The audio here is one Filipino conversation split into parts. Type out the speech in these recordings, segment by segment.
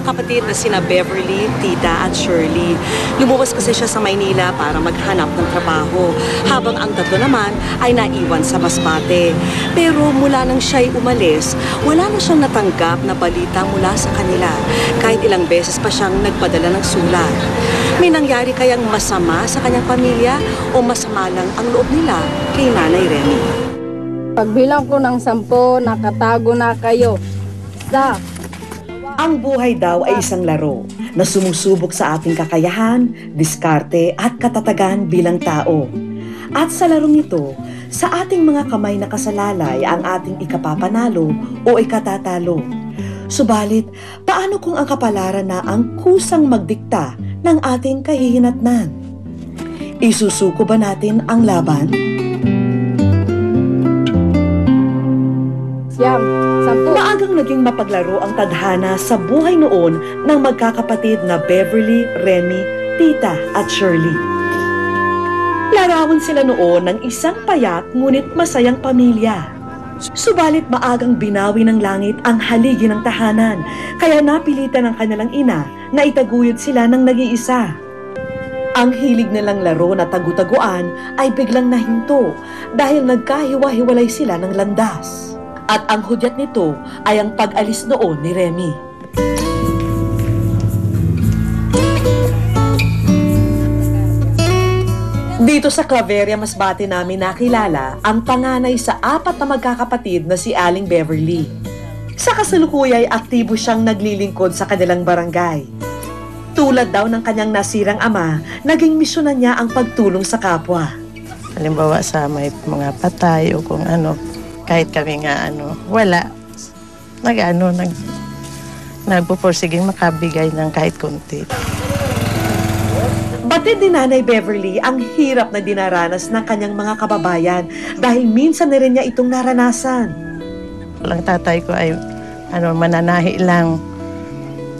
magkakapatid na sina Beverly, Tita at Shirley. Lumuwas kasi siya sa Maynila para maghanap ng trabaho, habang ang tatlo naman ay naiwan sa Masbate. Pero mula nang siya'y umalis, wala na siyang natanggap na balita mula sa kanila, kahit ilang beses pa siyang nagpadala ng sulat. May nangyari kayang masama sa kanyang pamilya o masama lang ang loob nila kay Nanay Remy? Pagbilang ko ng 10, nakatago na kayo. Ang buhay daw ay isang laro na sumusubok sa ating kakayahan, diskarte at katatagan bilang tao. At sa larong ito, sa ating mga kamay nakasalalay ang ating ikapapanalo o ikatatalo. Subalit, paano kung ang kapalaran na ang kusang magdikta ng ating kahihinatnan? Isusuko ba natin ang laban? Siyam, 10. Maagang naging mapaglaro ang tadhana sa buhay noon ng magkakapatid na Beverly, Remy, Tita at Shirley. Larawan sila noon ng isang payak ngunit masayang pamilya. Subalit maagang binawi ng langit ang haligi ng tahanan, kaya napilitan ng kanilang ina na itaguyod sila ng nag-iisa. Ang hilig nilang laro na tagu-taguan ay biglang nahinto dahil nagkahiwa-hiwalay sila ng landas. At ang hudyat nito ay ang pag-alis noon ni Remy. Dito sa Claveria, Masbate namin nakilala ang panganay sa 4 na magkakapatid na si Aling Beverly. Sa kasalukuyay, aktibo siyang naglilingkod sa kanilang barangay. Tulad daw ng kanyang nasirang ama, naging misyonan niya ang pagtulong sa kapwa. Halimbawa sa may mga patay o kung ano, kahit kami nga wala, nagpupursiging makabigay ng kahit kunti. Batid ni Nanay Beverly ang hirap na dinaranas ng kanyang mga kababayan dahil minsan na rin niya itong naranasan. Ang tatay ko ay mananahi lang.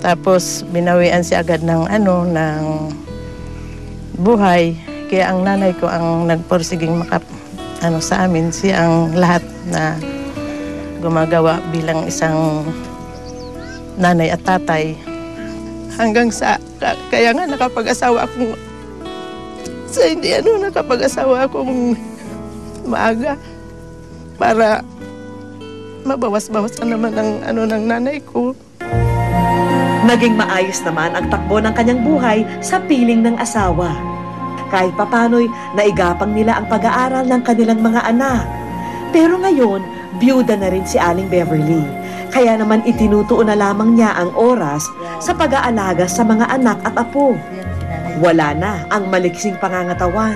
Tapos binawian siya agad ng ng buhay. Kaya ang nanay ko ang nagpursiging sa amin, siya ang lahat na gumagawa bilang isang nanay at tatay. Hanggang sa, kaya nga nakapag-asawa akong, nakapag-asawa akong maaga para mabawas-bawasan naman ng nanay ko. Naging maayos naman ang takbo ng kanyang buhay sa piling ng asawa. Kahit papano'y naigapang nila ang pag-aaral ng kanilang mga anak. Pero ngayon, biyuda na rin si Aling Beverly. Kaya naman itinutuon na lamang niya ang oras sa pag-aalaga sa mga anak at apo. Wala na ang maliksing pangangatawan.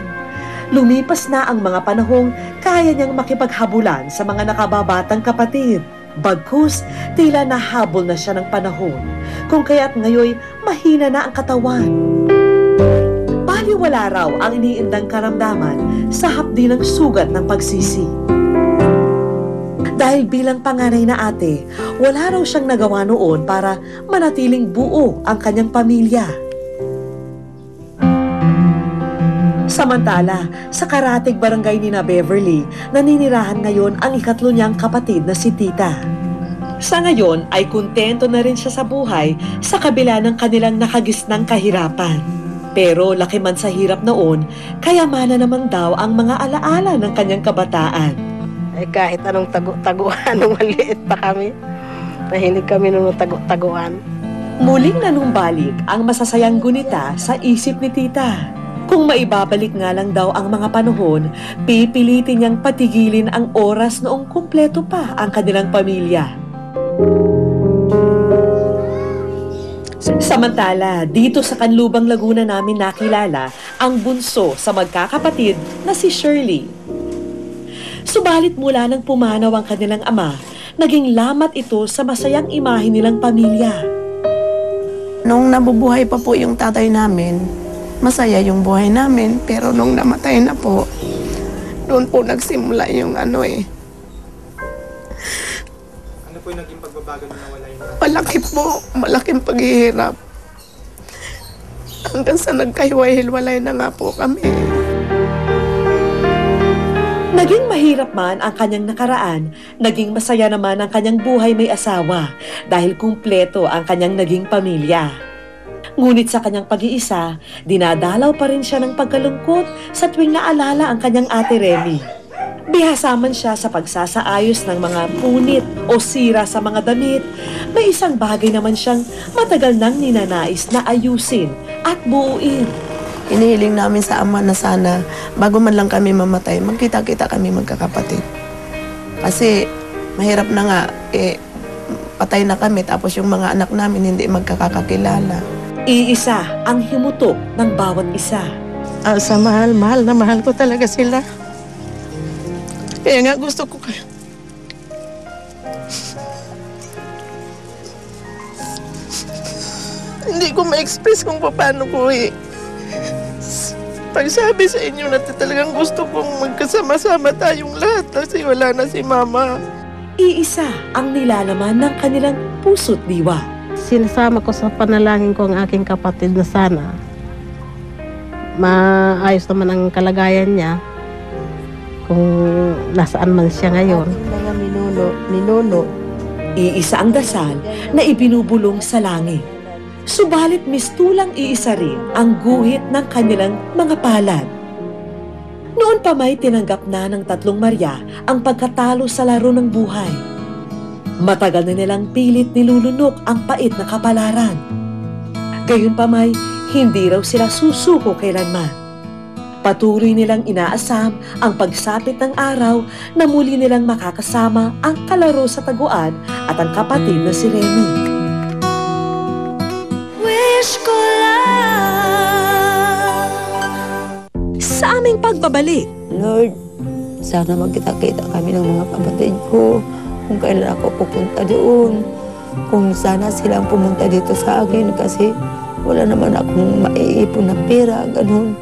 Lumipas na ang mga panahong kaya niyang makipaghabulan sa mga nakababatang kapatid. Bagkus, tila nahabol na siya ng panahon. Kung kaya't ngayoy mahina na ang katawan. Baliwala raw ang iniindang karamdaman sa hapdi ng sugat ng pagsisi. Dahil bilang panganay na ate, wala raw siyang nagawa noon para manatiling buo ang kanyang pamilya. Samantala, sa Karatig Barangay ni na Beverly, naninirahan ngayon ang ikatlo niyang kapatid na si Tita. Sa ngayon ay kontento na rin siya sa buhay sa kabila ng kanilang nakagisnang kahirapan. Pero laki man sa hirap noon, kayamanan naman daw ang mga alaala ng kanyang kabataan. Ay kahit anong tagu-taguan, nung maliit pa kami, nahilig kami nung tagu-taguan. Muling nanumbalik ang masasayang gunita sa isip ni Tita. Kung maibabalik nga lang daw ang mga panahon, pipilitin niyang patigilin ang oras noong kumpleto pa ang kanilang pamilya. Samantala, dito sa Canlubang, Laguna namin nakilala ang bunso sa magkakapatid na si Shirley. Subalit mula nang pumanaw ang kanilang ama, naging lamat ito sa masayang imahe nilang pamilya. Nung nabubuhay pa po yung tatay namin, masaya yung buhay namin. Pero nung namatay na po, doon po nagsimula yung Ano po yung naging pagbabago na nawala yun? Malaki po, malaking paghihirap. Hanggang sa nagkahiwa-hiwalay na nga po kami. Naging mahirap man ang kanyang nakaraan, naging masaya naman ang kanyang buhay may asawa dahil kumpleto ang kanyang naging pamilya. Ngunit sa kanyang pag-iisa, dinadalaw pa rin siya ng pagkalungkot sa tuwing naalala ang kanyang ate Remy. Bihasa man siya sa pagsasaayos ng mga punit o sira sa mga damit, may isang bagay naman siyang matagal nang ninanais na ayusin at buuin. Inihiling namin sa Ama na sana, bago man lang kami mamatay, magkita-kita kami magkakapatid. Kasi mahirap na nga, patay na kami, tapos yung mga anak namin hindi magkakakilala. Iisa ang himutok ng bawat isa. Sa mahal na mahal ko talaga sila. Kaya nga gusto ko kayo. Hindi ko ma-express kung paano ko pagsabi sa inyo na talagang gusto kong magkasama-sama tayong lahat kasi wala na si Mama. Iisa ang nilalaman ng kanilang puso't diwa. Sinasama ko sa panalangin ko ang aking kapatid na sana maayos naman ang kalagayan niya kung nasaan man siya ngayon. Mga minuno. Iisa ang dasal na ibinubulong sa langit. Subalit mistulang iisa rin ang guhit ng kanilang mga palad. Noon pa may tinanggap na ng tatlong Maria ang pagkatalo sa laro ng buhay. Matagal na nilang pilit nilulunok ang pait na kapalaran. Gayunpamay, hindi raw sila susuko kailanman. Patuloy nilang inaasam ang pagsapit ng araw na muli nilang makakasama ang kalaro sa taguan at ang kapatid na si Remy. Wish ko lang sa aming pagbabalik. Lord, sana magkita-kita kami ng mga kapatid ko. Kung kailan ako pupunta doon. Kung sana silang pumunta dito sa akin kasi wala naman akong maiipon na pera, ganun.